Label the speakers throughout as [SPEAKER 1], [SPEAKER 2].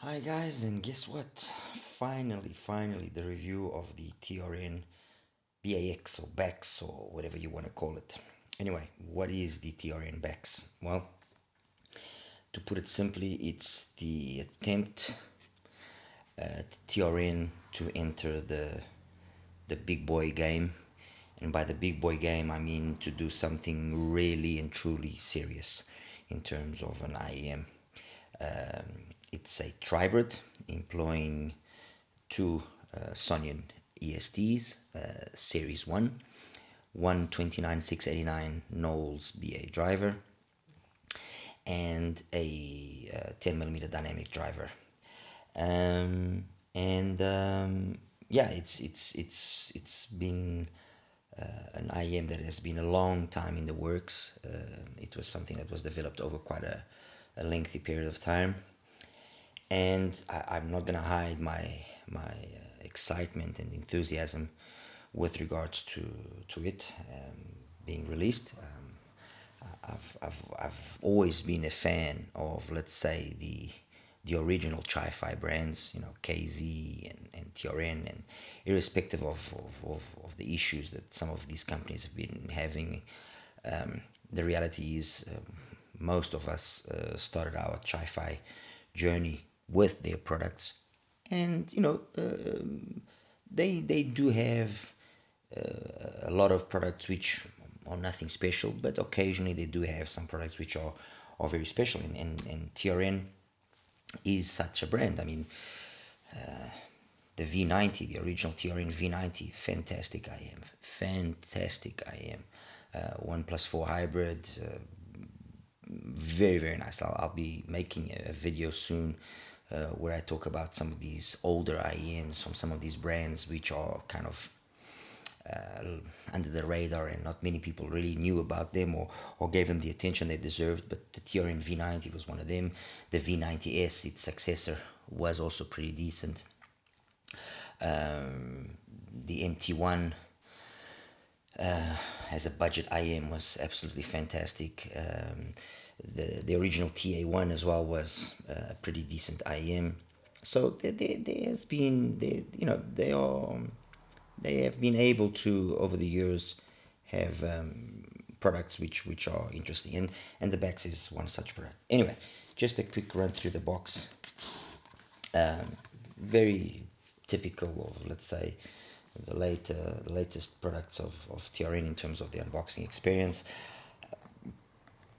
[SPEAKER 1] Hi guys, and guess what? Finally, the review of the TRN BAX or BAX or whatever you want to call it. Anyway, what is the TRN BAX? Well, to put it simply, it's the attempt at TRN to enter the big boy game. And by the big boy game, I mean to do something really and truly serious in terms of an IEM. It's a Tri-brid employing two Sonian ESDs, Series 1 29689 Knowles BA driver, and a 10mm dynamic driver. And yeah, it's been an IEM that has been a long time in the works. It was something that was developed over quite a lengthy period of time, and I'm not gonna hide my excitement and enthusiasm with regards to it being released. I've always been a fan of, let's say, the original Tri-Fi brands, KZ and TRN, and irrespective of the issues that some of these companies have been having, the reality is most of us started our Tri-Fi journey with their products, and they do have a lot of products which are nothing special, but occasionally they do have some products which are very special, and TRN is such a brand. I mean, the V90, the original TRN V90, fantastic IM, 1+4 hybrid, very nice. I'll be making a video soon where I talk about some of these older IEMs from some of these brands which are kind of under the radar, and not many people really knew about them or gave them the attention they deserved. But the TRN V90 was one of them. The V90S, its successor, was also pretty decent. The MT1 as a budget IM was absolutely fantastic. The original TA1 as well was a pretty decent IM. So there has been, they have been able to, over the years, have products which are interesting, and the BAX is one such product. Anyway, just a quick run through the box. Very typical of, let's say, the latest products of TRN in terms of the unboxing experience.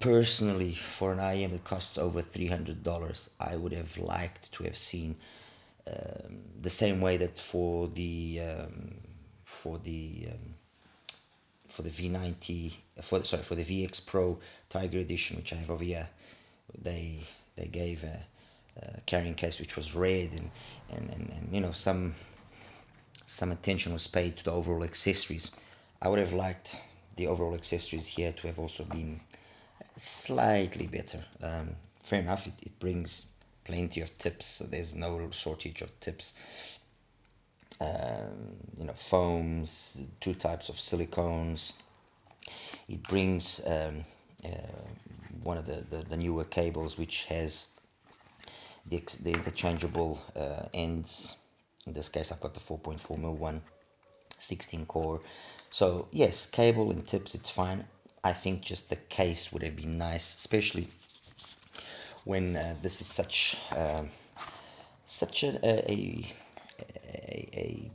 [SPEAKER 1] Personally, for an IM that costs over $300, I would have liked to have seen the same way that for the V90, for the VX Pro Tiger Edition, which I have over here, they gave a carrying case which was red, and some attention was paid to the overall accessories. I would have liked the overall accessories here to have also been slightly better. Fair enough, it brings plenty of tips, so there's no shortage of tips. Foams, two types of silicones. It brings one of the newer cables which has the interchangeable ends. In this case, I've got the 4.4mm one, 16 core. So yes, cable and tips, it's fine. I think just the case would have been nice, especially when this is such a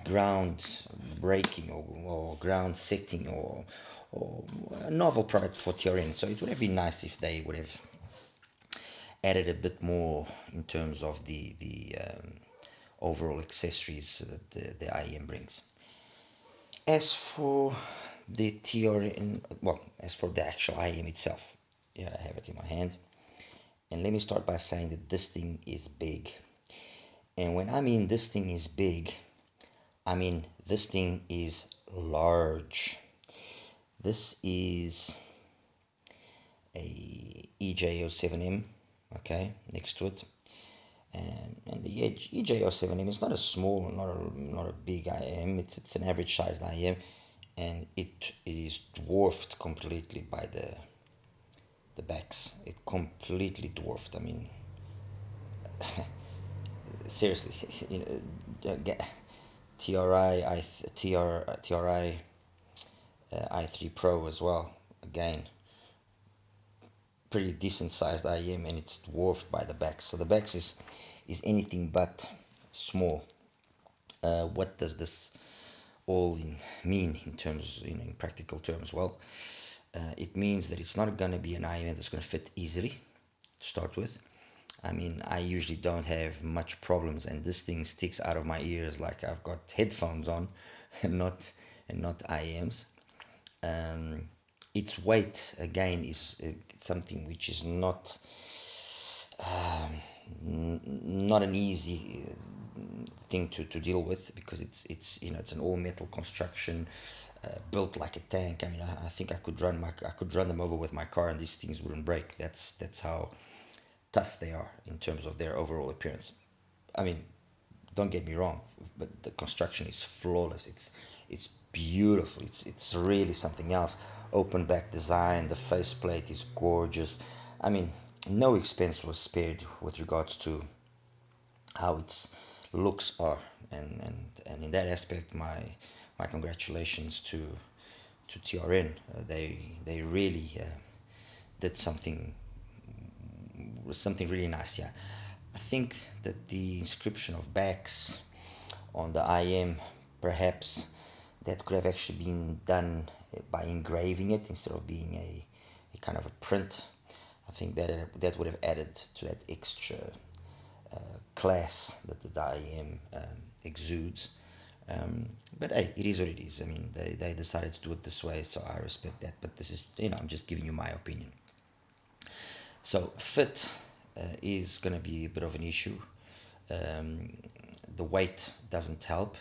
[SPEAKER 1] ground breaking or ground setting or a novel product for TRN. So it would have been nice if they would have added a bit more in terms of the overall accessories that the IEM brings. As for the TRN, well, as for the actual IEM itself, yeah, I have it in my hand. And let me start by saying that this thing is big. And when I mean this thing is big, I mean this thing is large. This is a EJ07M, okay, next to it. And the EJ07M is not a small, not a big IM. It's an average sized IM, and it is dwarfed completely by the BAX. It completely dwarfed. I mean, seriously, TRI i3 Pro as well. Again, pretty decent sized IM, and it's dwarfed by the BAX. So the BAX is anything but small. What does this all mean in terms, in practical terms? Well, it means that it's not going to be an IM that's going to fit easily to start with. I mean, I usually don't have much problems, and this thing sticks out of my ears like I've got headphones on, and not IMs. Its weight again is something which is not an easy thing to deal with, because it's an all metal construction, built like a tank. I mean, I think I could run them over with my car and these things wouldn't break. That's how tough they are in terms of their overall appearance. I mean, don't get me wrong, but the construction is flawless. It's beautiful. It's really something else. Open back design, the faceplate is gorgeous. I mean, no expense was spared with regards to how its looks are, and in that aspect, my congratulations to TRN. They really did something really nice. Yeah, I think that the inscription of BAX on the IM, perhaps that could have actually been done by engraving it instead of being a kind of a print. I think that would have added to that extra class that the IM exudes. But hey, it is what it is. I mean, they decided to do it this way, so I respect that. But this is, I'm just giving you my opinion. So fit is going to be a bit of an issue. The weight doesn't help.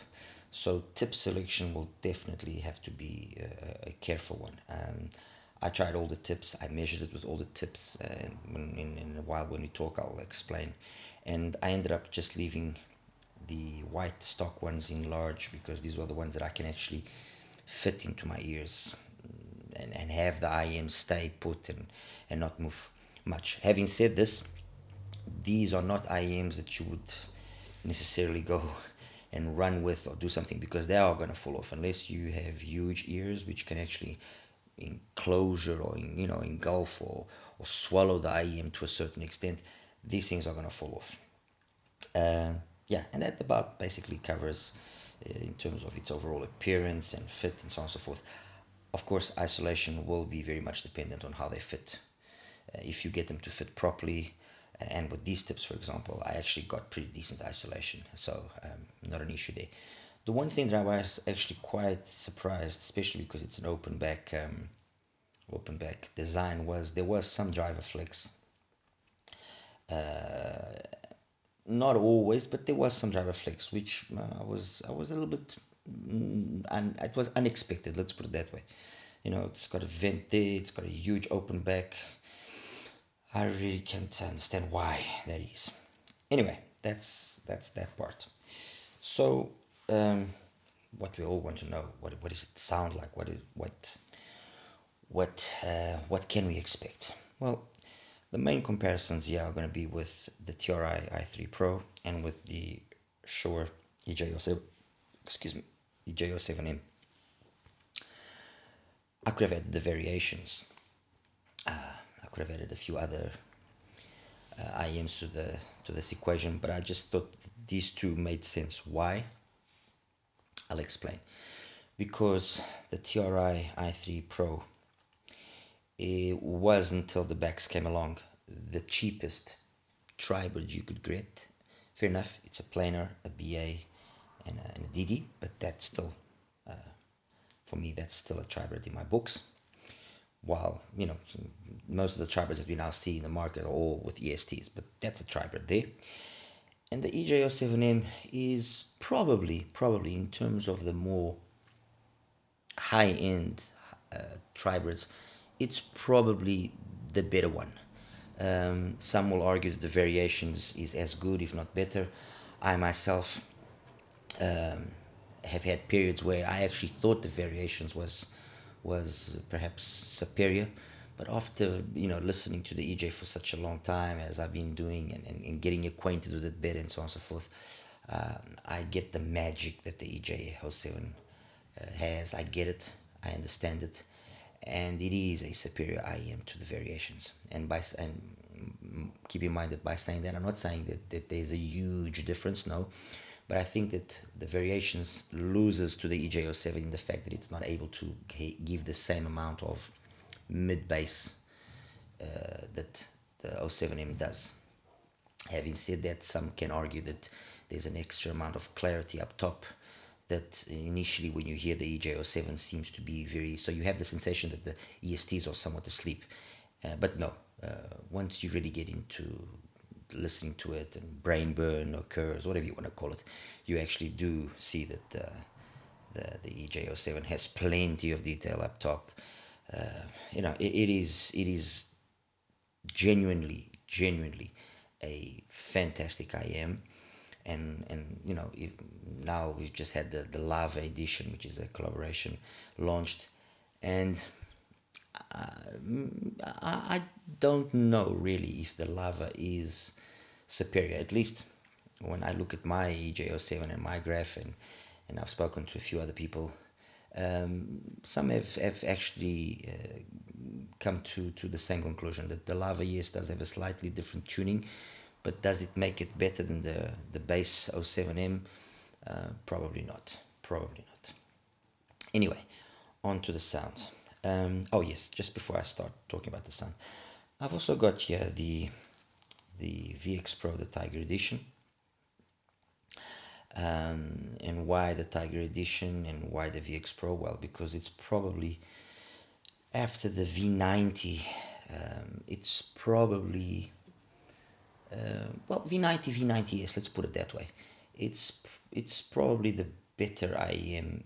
[SPEAKER 1] So tip selection will definitely have to be a careful one. I tried all the tips. I measured it with all the tips. In a while when we talk, I'll explain. And I ended up just leaving the white stock ones in large, because these were the ones that I can actually fit into my ears and have the IM stay put and not move much. Having said this, these are not IMs that you would necessarily go and run with or do something, because they are going to fall off unless you have huge ears which can actually enclosure or engulf or swallow the IM to a certain extent. These things are going to fall off. Yeah, and that about basically covers in terms of its overall appearance and fit and so on and so forth. Of course, isolation will be very much dependent on how they fit. If you get them to fit properly, and with these tips, for example, I actually got pretty decent isolation, so not an issue there. The one thing that I was actually quite surprised, especially because it's an open back design, was there was some driver flex. Not always, but there was some driver flex, which I was a little bit, and it was unexpected. Let's put it that way. It's got a vent there. It's got a huge open back. I really can't understand why that is. Anyway, that's that part. So, what we all want to know, what does it sound like? What can we expect? Well, the main comparisons here are going to be with the TRI i3 Pro and with the Shure EJ07M. I could have added the variations. I could have added a few other IMs to this equation, but I just thought these two made sense. Why? I'll explain. Because the TRI i3 Pro, it was, until the BAX came along, the cheapest Tri-brid you could get. Fair enough, it's a planar, a BA, and a DD, but that's still, for me, that's still a Tri-brid in my books. While, most of the Tri-brids that we now see in the market are all with ESTs, but that's a Tri-brid there. And the EJ07M is probably in terms of the more high-end Tri-brids, it's probably the better one. Some will argue that the variations is as good, if not better. I myself have had periods where I actually thought the variations was perhaps superior, But after, listening to the EJ for such a long time as I've been doing, and getting acquainted with it better and so on and so forth, I get the magic that the EJ07 has. I get it, I understand it, and it is a superior IEM to the variations. And keep in mind that by saying that, I'm not saying that there's a huge difference, no, but I think that the variations loses to the EJ07 in the fact that it's not able to give the same amount of mid bass that the 07M does. Having said that, some can argue that there's an extra amount of clarity up top that initially when you hear the EJ07 seems to be very, so you have the sensation that the ESTs are somewhat asleep. But no, once you really get into listening to it and brain burn occurs, whatever you want to call it, you actually do see that the EJ07 has plenty of detail up top. It is genuinely a fantastic IM. And now we've just had the Lava edition, which is a collaboration, launched, and I don't know really if the Lava is superior. At least when I look at my EJ07 and my graph, and I've spoken to a few other people, some have actually come to the same conclusion, that the Lava, yes, does have a slightly different tuning, but does it make it better than the base 07M? Probably not. Anyway, on to the sound. Oh yes, just before I start talking about the sound, I've also got here the VX Pro, the Tiger Edition. And why the Tiger Edition and why the VX Pro? Well, because it's probably, after the V90, it's probably V90, V90S, let's put it that way. It's probably the better IEM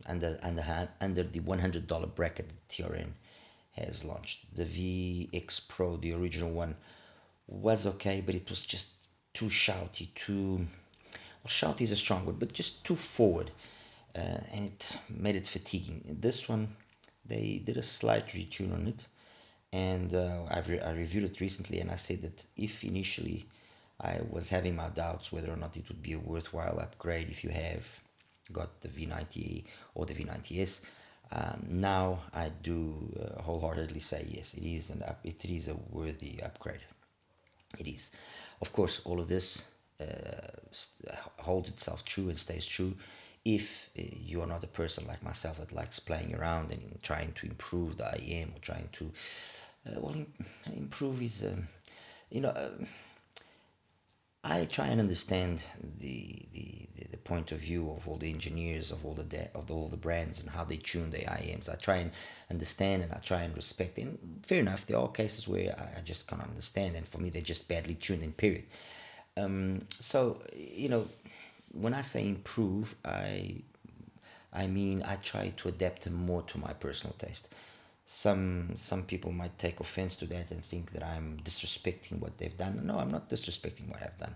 [SPEAKER 1] under the $100 bracket that TRN has launched. The VX Pro, the original one, was okay, but it was just too shouty, shouty is a strong word, but just too forward, and it made it fatiguing. This one, they did a slight retune on it, and I reviewed it recently, and I said that if initially I was having my doubts whether or not it would be a worthwhile upgrade if you have got the V90 or the V90S, now I do wholeheartedly say yes, it is a worthy upgrade. It is. Of course, all of this holds itself true and stays true if you are not a person like myself that likes playing around and trying to improve the IEM, or trying to improve his I try and understand the point of view of all the engineers of all the brands and how they tune their IEMs. I try and understand, and I try and respect. And fair enough, there are cases where I just can't understand, and for me they're just badly tuned in, period. So when I say improve, I mean I try to adapt them more to my personal taste. Some people might take offense to that and think that I'm disrespecting what they've done. No, I'm not disrespecting what I've done.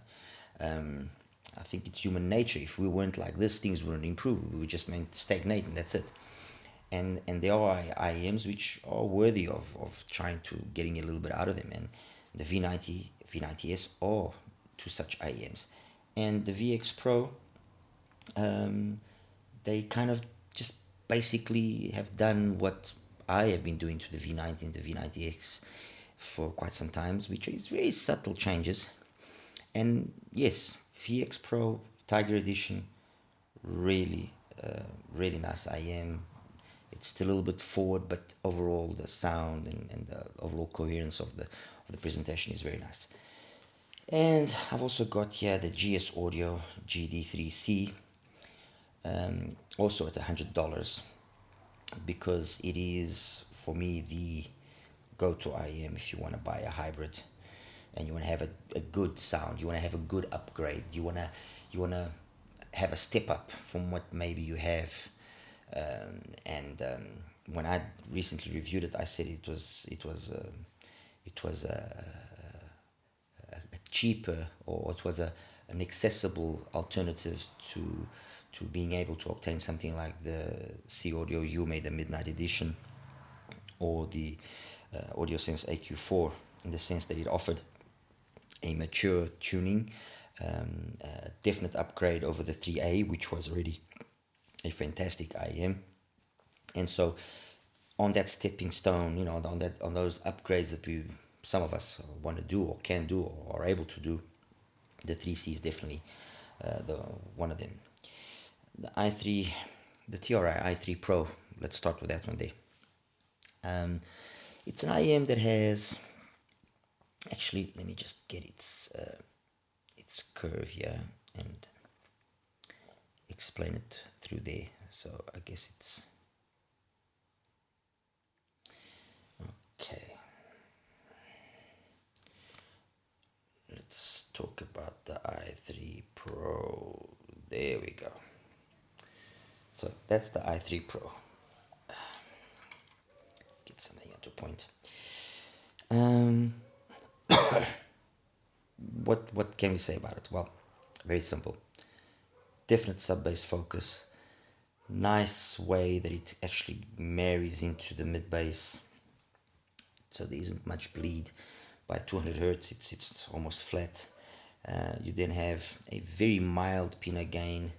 [SPEAKER 1] I think it's human nature. If we weren't like this, things wouldn't improve. We would just stagnate, and that's it. And there are IEMs which are worthy of trying to getting a little bit out of them, and the V90, V90S are to such IEMs. And the VX Pro, they kind of just basically have done what I have been doing to the V90 and the V90X for quite some time, which is very subtle changes. And yes, VX Pro Tiger Edition, really nice IEM. It's still a little bit forward, but overall the sound and the overall coherence of the presentation is very nice. And I've also got here the GS Audio GD3C, also at $100, because it is, for me, the go-to IEM if you want to buy a hybrid and you want to have a good sound, you want to have a good upgrade, you want to have a step up from what maybe you have. When I recently reviewed it, I said it was a cheaper, or it was an accessible alternative to being able to obtain something like the C Audio Yume, the Midnight Edition, or the AudioSense AQ4, in the sense that it offered a mature tuning, a definite upgrade over the 3A, which was already a fantastic IEM. And so on that stepping stone, you know, on those upgrades that some of us want to do or can do or are able to do, the 3C is definitely one of them. The TRI i3 Pro, let's start with that one there. It's an IEM that has, actually, let me just get its curve here and explain it through there. So I guess it's okay. Let's talk about the i3 Pro. There we go. So that's the i3 Pro. Get something to point. What can we say about it? Well, very simple. Definite sub-bass focus. Nice way that it actually marries into the mid-bass. So there isn't much bleed. By 200 hertz, it's almost flat. You then have a very mild pinna gain.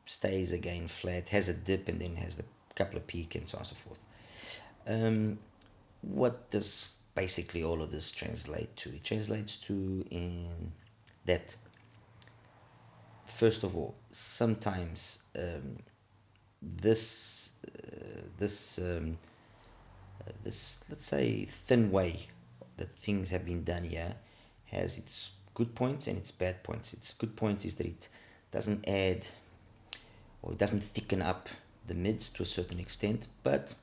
[SPEAKER 1] Stays again flat, has a dip, and then has a couple of peak, and so on and so forth. What does basically all of this translate to? It translates to in that, first of all, sometimes this let's say thin way that things have been done here has its good points and its bad points. Its good points is that it doesn't add, or it doesn't thicken up the mids to a certain extent, but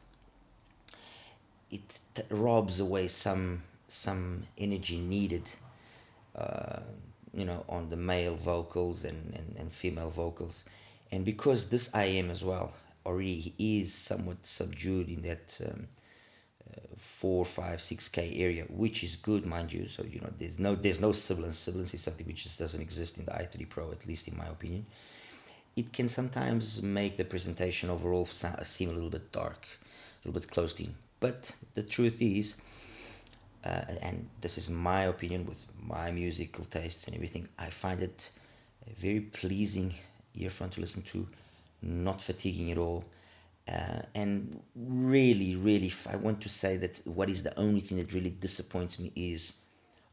[SPEAKER 1] it robs away some energy needed, you know, on the male vocals and female vocals. And because this IM as well already is somewhat subdued in that 4, 5, 6K area, which is good, mind you. So, you know, there's no sibilance. Sibilance is something which just doesn't exist in the i3 Pro, at least in my opinion. It can sometimes make the presentation overall seem a little bit dark, a little bit closed in. But the truth is, and this is my opinion with my musical tastes and everything, I find it a very pleasing earphone to listen to, not fatiguing at all. And really, I want to say that what is the only thing that really disappoints me is,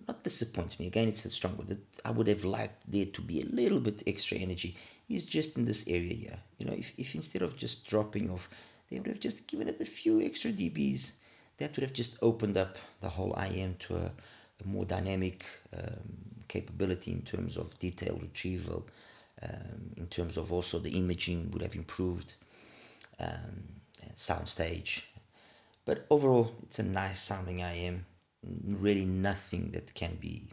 [SPEAKER 1] not disappoints me, again, it's a strong word, that I would have liked there to be a little bit extra energy, is just in this area here. You know, if instead of just dropping off, they would have just given it a few extra dBs, that would have just opened up the whole IM to a more dynamic capability in terms of detail retrieval, in terms of also the imaging would have improved, soundstage. But overall, it's a nice sounding IM. Really nothing that can be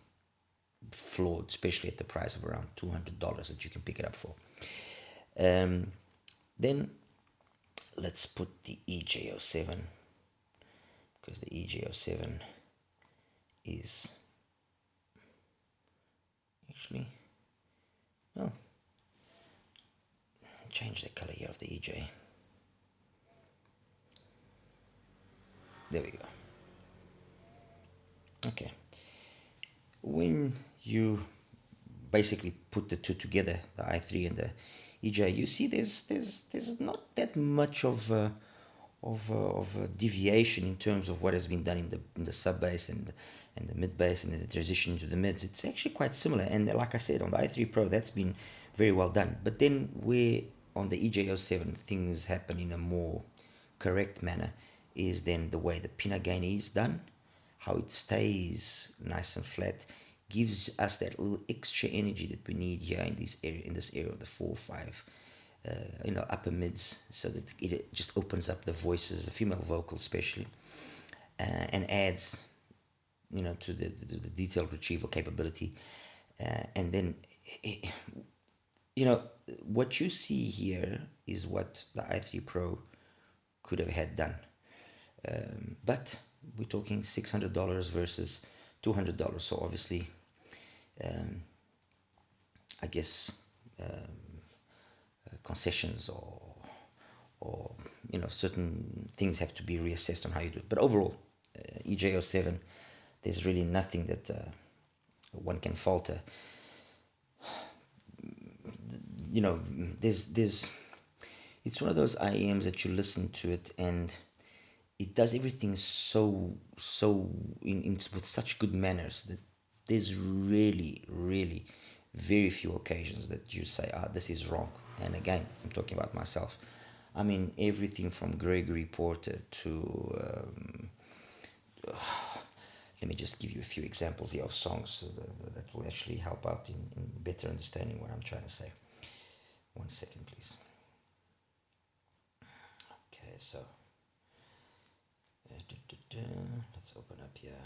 [SPEAKER 1] flawed, especially at the price of around $200 that you can pick it up for. Then let's put the EJ07, because the EJ07 is actually, well, change the color here of the EJ. There we go. Okay. When you basically put the two together, the i3 and the EJ, you see there's not that much of a deviation in terms of what has been done in the sub bass and the mid bass and the transition into the mids. It's actually quite similar, and like I said, on the i3 Pro, that's been very well done. But then where on the EJ07 things happen in a more correct manner is then the way the pinna gain is done, how it stays nice and flat, gives us that little extra energy that we need here in this area of the 4, 5, you know, upper mids, so that it just opens up the voices, the female vocal especially, and adds, you know, to the detailed retrieval capability. And then, you know, what you see here is what the i3 Pro could have had done. But we're talking $600 versus $200, so obviously, I guess concessions or certain things have to be reassessed on how you do it. But overall, EJ07, there's really nothing that one can falter. There's it's one of those IEMs that you listen to it and it does everything so with such good manners that there's really very few occasions that you say, this is wrong. And again, I'm talking about myself. I mean, everything from Gregory Porter to let me just give you a few examples here of songs that will actually help out in better understanding what I'm trying to say. 1 second, please. Okay, so let's open up here.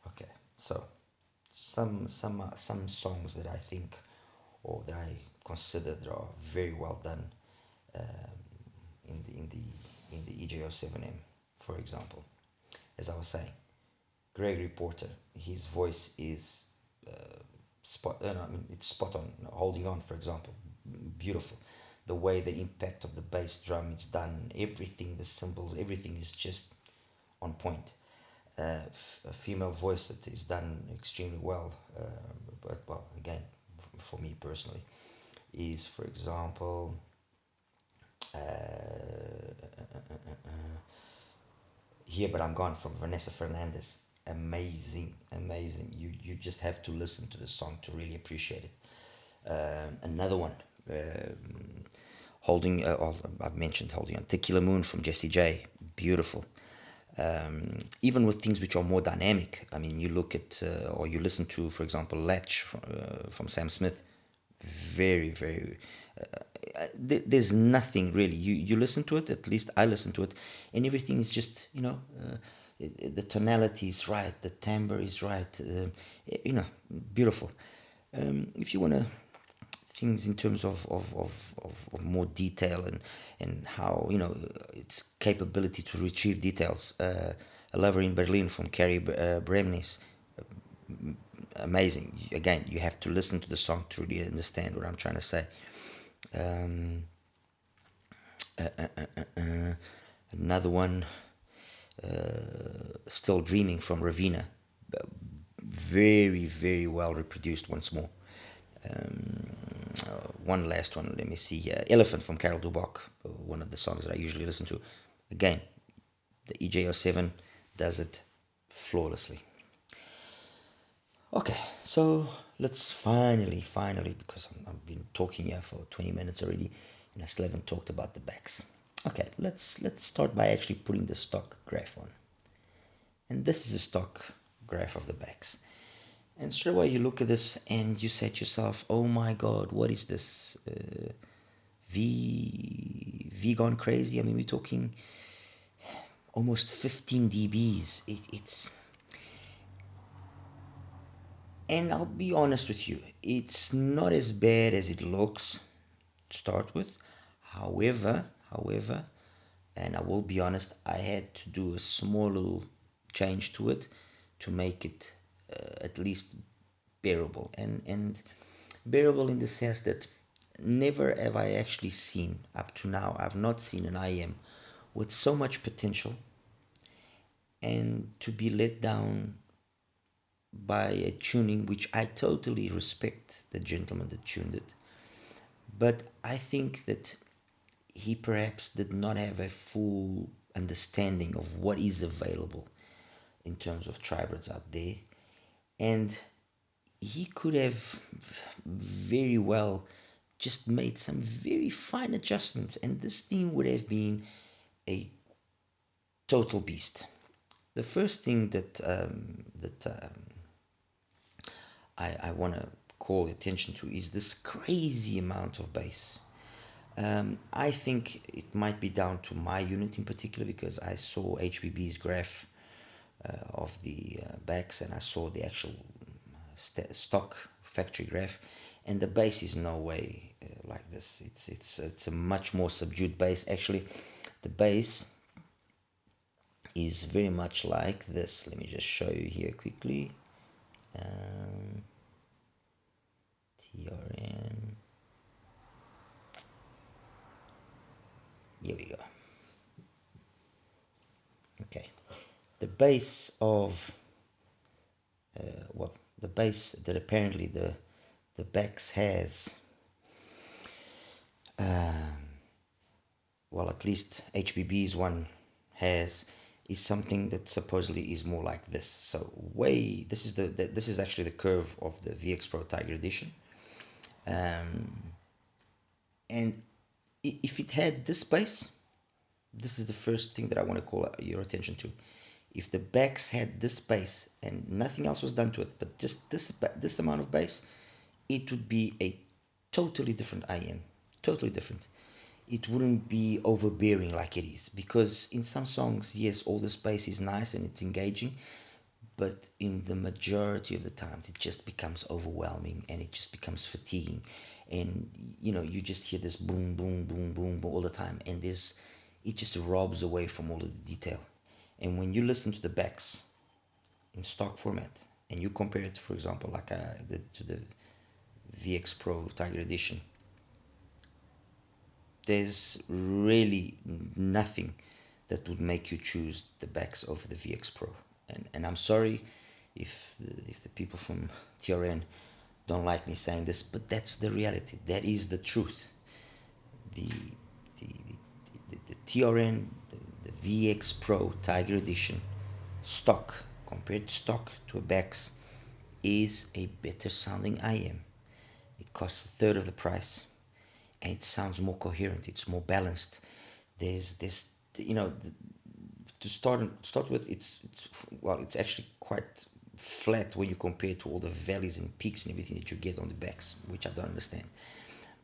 [SPEAKER 1] Okay, so some songs that I think, or that I consider, that are very well done in the EJ07M, for example. As I was saying, Gregory Porter, his voice is it's spot on. Holding On, for example, beautiful. The way the impact of the bass drum is done, everything, the cymbals, everything is just on point. A female voice that is done extremely well, but well, again, for me personally, is, for example, Here But I'm Gone from Vanessa Fernandez. Amazing. You just have to listen to the song to really appreciate it. Another one, I've mentioned Holding On. Tequila Moon from Jessie J, beautiful. Even with things which are more dynamic, I mean, you look at or you listen to, for example, Latch from Sam Smith, very there's nothing really. You listen to it, at least I listen to it, and everything is just the tonality is right, the timbre is right, beautiful. If you want to things in terms of more detail and how its capability to retrieve details, A Lover in Berlin from Carrie Bremnes, amazing. Again, you have to listen to the song to really understand what I'm trying to say. Another one, Still Dreaming from Ravina, very well reproduced once more. One last one, let me see here, Elephant from Carol Dubach, one of the songs that I usually listen to. Again, the EJ07 does it flawlessly. Okay, so let's finally, because I've been talking here for 20 minutes already and I still haven't talked about the backs. Okay, let's start by actually putting the stock graph on. And this is a stock graph of the backs. And straight away you look at this and you say to yourself, oh my god, what is this? V gone crazy? I mean, we're talking almost 15 dBs. And I'll be honest with you, it's not as bad as it looks to start with. However, and I will be honest, I had to do a small little change to it to make it at least bearable, and bearable in the sense that never have I actually seen, up to now, I've not seen an IM with so much potential and to be let down by a tuning which I totally respect the gentleman that tuned it, but I think that he perhaps did not have a full understanding of what is available in terms of tri-brids out there, and he could have very well just made some very fine adjustments and this thing would have been a total beast. The first thing that I want to call attention to is this crazy amount of bass. I think it might be down to my unit in particular, because I saw HBB's graph of the backs and I saw the actual stock factory graph, and the bass is no way like this. It's a much more subdued bass. Actually, the bass is very much like this. Let me just show you here quickly. TRN. the bass of well, the bass that apparently the BAX has, well, at least HBB's one has, is something that supposedly is more like this. So this is actually the curve of the VX Pro Tiger Edition, and if it had this bass, this is the first thing that I want to call your attention to. If the BAX had this bass and nothing else was done to it, but just this amount of bass, it would be a totally different IM, totally different. It wouldn't be overbearing like it is, because in some songs, yes, all the bass is nice and it's engaging, but in the majority of the times it just becomes overwhelming and it just becomes fatiguing, and you just hear this boom boom boom boom, boom all the time, and it just robs away from all of the detail. And when you listen to the BAX in stock format and you compare it, for example, like to the VX Pro Tiger Edition, there's really nothing that would make you choose the BAX over the VX Pro. And I'm sorry if the people from TRN don't like me saying this, but that's the reality. That is the truth. The TRN, the VX Pro Tiger Edition, stock, compared to stock to a BAX, is a better sounding IM. It costs a third of the price, and it sounds more coherent. It's more balanced. There's this, to start with, it's actually quite flat when you compare to all the valleys and peaks and everything that you get on the BAX, which I don't understand.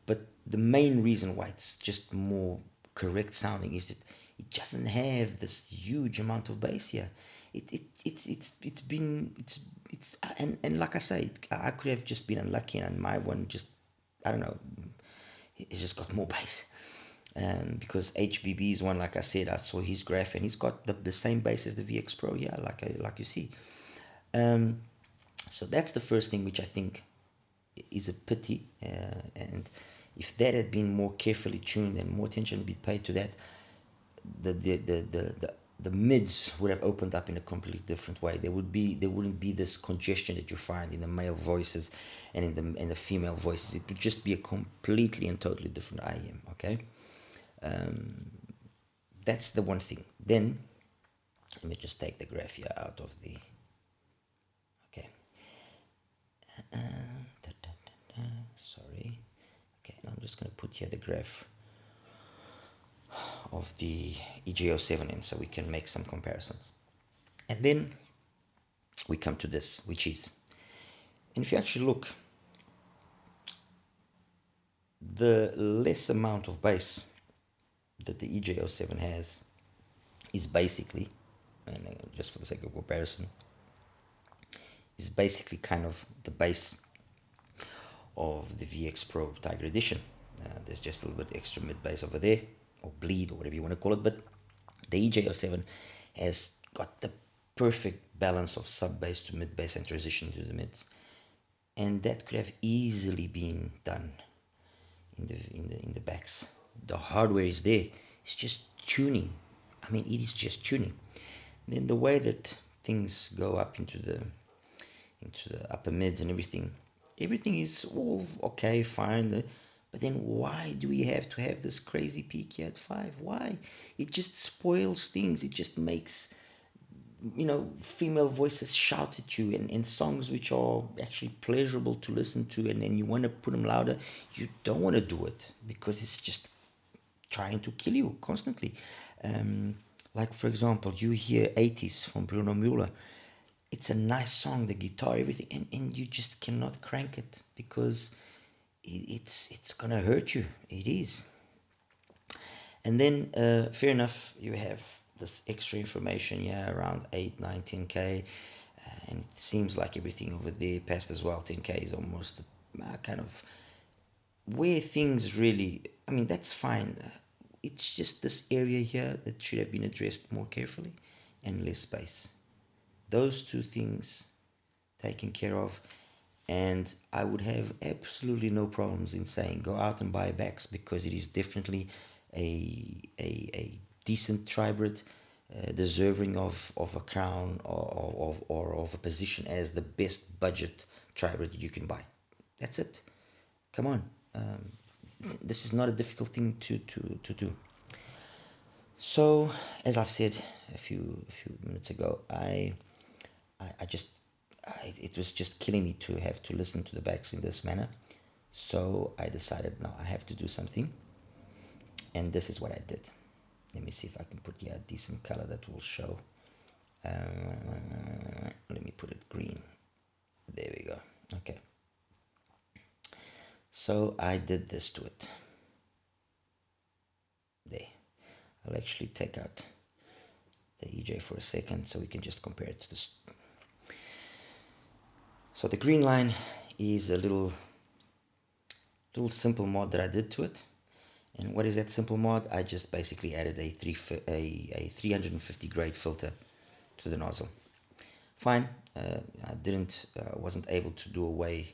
[SPEAKER 1] But the main reason why it's just more correct sounding is that it doesn't have this huge amount of bass here. And like I say, I could have just been unlucky and my one just, I don't know, it's just got more bass. Because HBB's one, like I said, I saw his graph and he's got the same bass as the VX Pro, yeah, like you see. So that's the first thing, which I think is a pity. And if that had been more carefully tuned and more attention had been paid to that, the mids would have opened up in a completely different way. There wouldn't be this congestion that you find in the male voices and in the female voices. It would just be a completely and totally different IM. Okay, that's the one thing. Then let me just take the graph here out of the. Okay. Sorry. Okay, I'm just going to put here the graph of the EJ07M so we can make some comparisons. And then we come to this, which is, and if you actually look, the less amount of bass that the EJ07 has is basically, and just for the sake of comparison, is basically kind of the bass of the VX Pro Tiger Edition. There's just a little bit extra mid bass over there, or bleed, or whatever you want to call it, but the EJ07 has got the perfect balance of sub bass to mid bass and transition to the mids, and that could have easily been done in the BAX. The hardware is there. It's just tuning. I mean, it is just tuning. Then the way that things go up into the upper mids and everything is all okay, fine. But then why do we have to have this crazy peak here at 5? Why? It just spoils things. It just makes, female voices shout at you, and songs which are actually pleasurable to listen to, and then you want to put them louder. You don't want to do it because it's just trying to kill you constantly. Like, for example, you hear 80s from Bruno Mueller. It's a nice song, the guitar, everything, and you just cannot crank it because it's gonna hurt you. It is. And then fair enough, you have this extra information, yeah, around 8, 9, 10k, and it seems like everything over there past as well. 10k is almost kind of where things really, I mean, that's fine. It's just this area here that should have been addressed more carefully, and less space. Those two things taken care of, and I would have absolutely no problems in saying go out and buy a BAX, because it is definitely a decent Tri-brid. deserving of a crown or of a position as the best budget tri-brid you can buy. That's it. Come on. This is not a difficult thing to do. So, as I said a few minutes ago, it was just killing me to have to listen to the backs in this manner. So I decided, now I have to do something, and this is what I did. Let me see if I can put a decent color that will show. Let me put it green. There we go. Okay. So I did this to it. There. I'll actually take out the EJ for a second so we can just compare it to this. So the green line is a little simple mod that I did to it. And what is that simple mod? I just basically added a 350 grade filter to the nozzle. Fine. I wasn't able to do away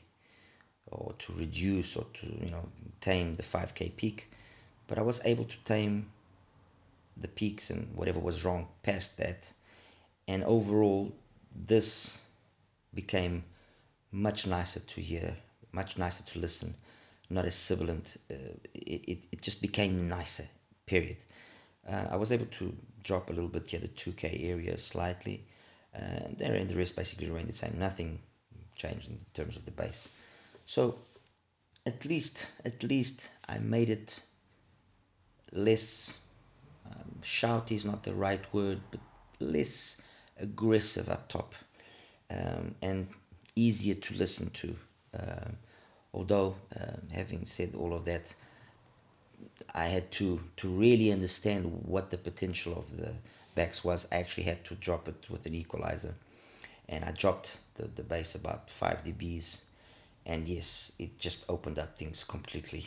[SPEAKER 1] or to reduce or to tame the 5K peak, but I was able to tame the peaks and whatever was wrong past that, and overall this became much nicer to hear, much nicer to listen, not as sibilant. It just became nicer, period. I was able to drop a little bit here, the 2K area slightly, and the rest basically remained the same. Nothing changed in terms of the bass. So at least I made it less shouty is not the right word, but less aggressive up top, and easier to listen to. Although having said all of that, I had to really understand what the potential of the BAX was. I actually had to drop it with an equalizer, and I dropped the bass about 5 dBs, and yes, it just opened up things completely.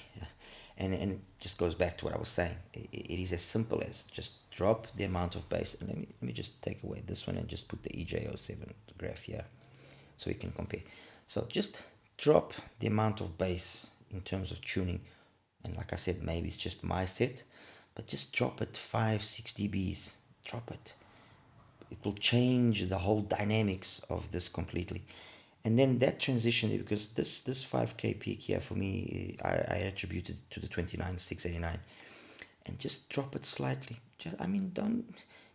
[SPEAKER 1] And it just goes back to what I was saying. It is as simple as just drop the amount of bass. And let me just take away this one and just put the EJ07 graph here so we can compare. So just drop the amount of bass in terms of tuning. And like I said, maybe it's just my set, but just drop it 5-6 dBs. Drop it. It will change the whole dynamics of this completely. And then that transition, because this 5K peak here for me, I attributed to the 29689, and just drop it slightly.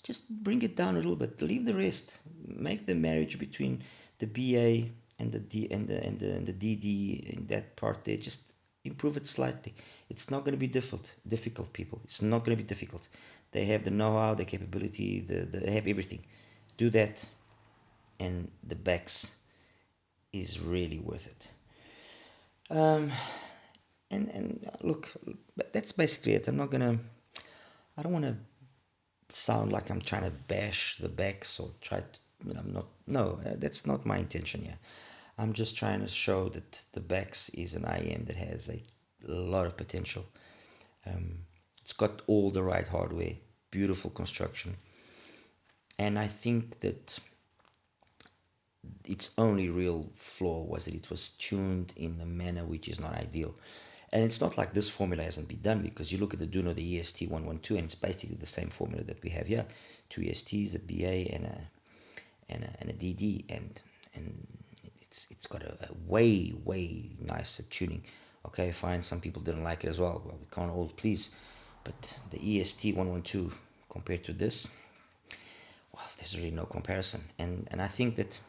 [SPEAKER 1] Just bring it down a little bit. Leave the rest. Make the marriage between the BA and the D and the DD in that part there. Just improve it slightly. It's not going to be difficult, people. It's not going to be difficult. They have the know-how, the capability, they have everything. Do that, and the BAX is really worth it. And look, that's basically it. I don't want to sound like I'm trying to bash the BAX or try to, that's not my intention here. I'm just trying to show that the BAX is an IEM that has a lot of potential. It's got all the right hardware, beautiful construction, and I think that its only real flaw was that it was tuned in a manner which is not ideal. And it's not like this formula hasn't been done, because you look at the Duno, the EST112, and it's basically the same formula that we have here: 2 ESTs, a BA, and a DD, and it's got a way nicer tuning. Okay, fine, some people didn't like it as well. Well, we can't all please, but the EST112 compared to this, well, there's really no comparison. And I think that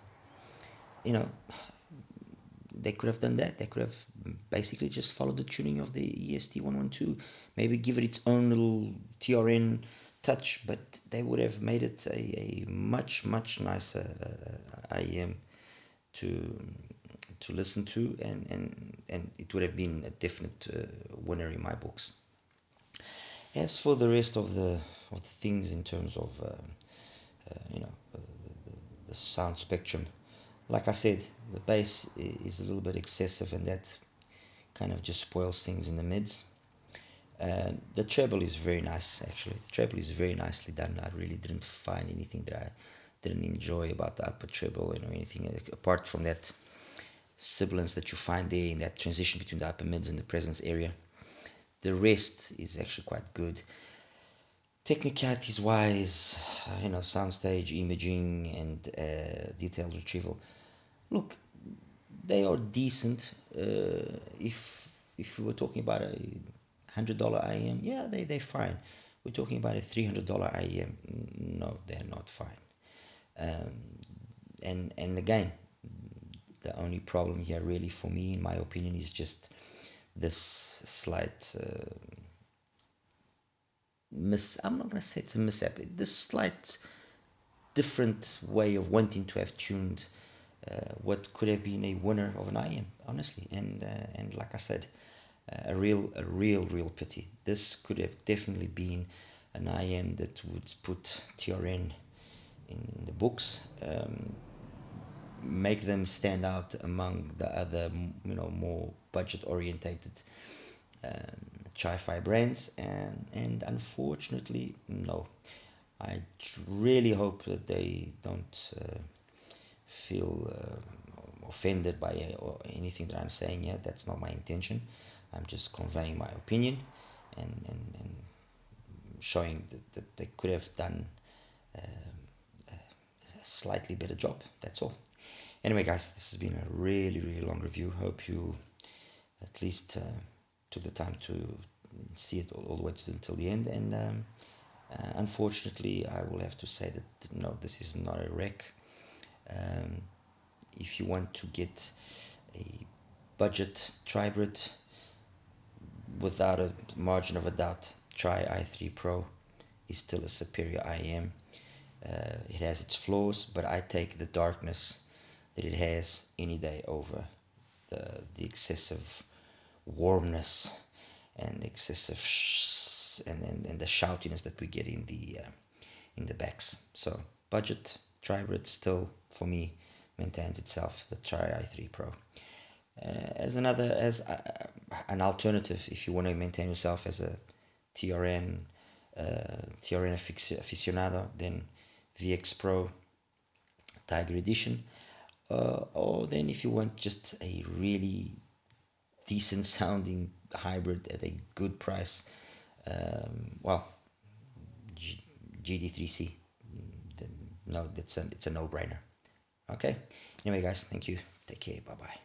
[SPEAKER 1] they could have done that. They could have basically just followed the tuning of the EST112, maybe give it its own little TRN touch, but they would have made it a much nicer IEM to listen to, and it would have been a definite winner in my books. As for the rest of the things in terms of the sound spectrum, like I said, the bass is a little bit excessive, and that kind of just spoils things in the mids. The treble is very nice, actually. The treble is very nicely done. I really didn't find anything that I didn't enjoy about the upper treble, anything apart from that sibilance that you find there in that transition between the upper mids and the presence area. The rest is actually quite good. Technicalities wise, soundstage, imaging, and detailed retrieval. Look, they are decent. If we were talking about a $100 IEM, yeah, they're fine. We're talking about a $300 IEM, no, they're not fine. Um, and again, the only problem here, really, for me, in my opinion, is just this slight I'm not gonna say it's a mishap. This slight different way of wanting to have tuned what could have been a winner of an IM, honestly. And like I said, a real pity. This could have definitely been an IM that would put TRN in the books, make them stand out among the other, more budget orientated tri-fi brands, and unfortunately, no. I really hope that they don't feel offended by or anything that I'm saying here. That's not my intention. I'm just conveying my opinion, and showing that they could have done a slightly better job. That's all. Anyway, guys, this has been a really long review. Hope you at least took the time to see it all the way until the end. And unfortunately, I will have to say that no, this is not a rec. If you want to get a budget Tri-brid, without a margin of a doubt, try i3 Pro is still a superior IM. It has its flaws, but I take the darkness that it has any day over the excessive warmness and excessive and the shoutiness that we get in the backs. So budget Tri-brid still, for me, maintains itself, the i3 Pro. As an alternative, if you want to maintain yourself as a TRN aficionado, then VX Pro Tiger Edition, or then if you want just a really decent sounding hybrid at a good price, well, GD3C. No, it's a no-brainer. Okay. Anyway, guys, thank you. Take care. Bye bye.